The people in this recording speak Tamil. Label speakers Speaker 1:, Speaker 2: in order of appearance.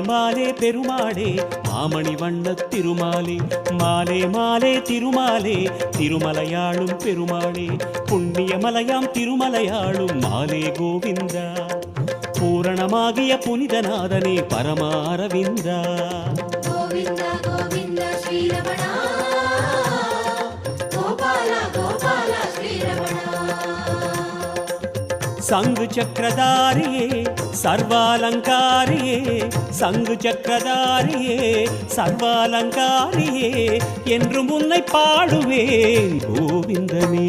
Speaker 1: மாலே பெருமாளே மாமணி வண்ண திருமாலே மாலே மாலே திருமாலே திருமலையாளும் பெருமாளே புண்ணியமலையாம் திருமலையாளும் மாலே கோவிந்தா பூரணமாகிய புனிதநாதனே பரமாரவிந்தா
Speaker 2: கோவிந்தா கோவிந்தா ஸ்ரீரமணா கோபாலா கோபாலா ஸ்ரீரமணா
Speaker 1: சங்கு சக்கரதாரியே சர்வாலங்காரியே சங்கு சக்கரதாரியே சர்வாலங்காரியே என்றும் உன்னை பாடுவேன் கோவிந்தனே.